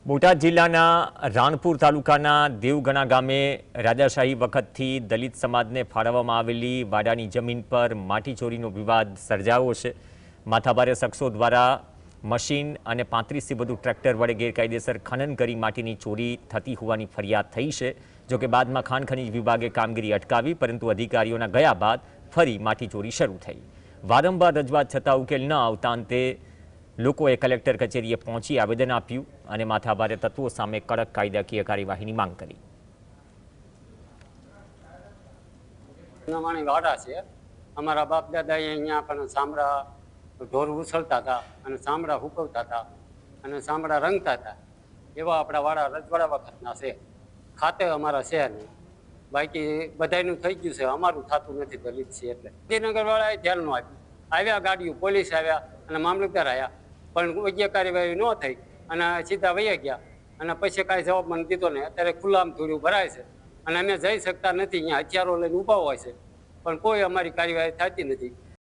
બોટાદ જિલ્લાના રાણપુર તાલુકાના દેવગણા ગામે રાજાશાહી વખતથી દલિત સમાજને ફાળવવામાં આવેલી વાડાની જમીન પર માટી ચોરીનો વિવાદ સર્જાયો છે। માથાભારે શખ્સો દ્વારા મશીન અને 35થી વધુ ટ્રેક્ટર વડે ગેરકાયદેસર ખનન કરી માટીની ચોરી થતી હોવાની ફરિયાદ થઈ છે। જોકે બાદમાં ખાણ ખનીજ વિભાગે કામગીરી અટકાવી, પરંતુ અધિકારીઓના ગયા બાદ ફરી માટી ચોરી શરૂ થઈ। વારંવાર રજૂઆત છતાં ઉકેલ ન આવતા અંતે લોકોએ કલેક્ટર કચેરીએ પહોંચી આવેદન આપ્યું અને માથાભારે તત્વો સામે કડક કાયદાકીય કાર્યવાહીની માંગ કરી। વાડા છે અમારા બાપ દાદાએ અહીંયા પણ સામડા ઢોર ઉછળતા હતા અને સામડા હુકવતા હતા અને સામડા રંગતા હતા। એવા આપણા વાડા રજવાડા વખતના છે। ખાતે અમારા છે નહીં, બાકી બધાનું થઈ ગયું છે, અમારું થતું નથી દલિત છે એટલે। ગાંધીનગરવાળાએ ધ્યાન ન આપ્યું, આવ્યા ગાડીઓ, પોલીસ આવ્યા અને મામલતદાર આવ્યા, પણ યોગ્ય કાર્યવાહી ન થઈ અને સીધા વહી ગયા અને પછી કાંઈ જવાબ મને દીધો નહીં। અત્યારે ખુલ્લામ થોડું ભરાય છે અને અમે જઈ શકતા નથી, અહીંયા હથિયારો લઈને ઊભા હોય છે, પણ કોઈ અમારી કાર્યવાહી થતી નથી।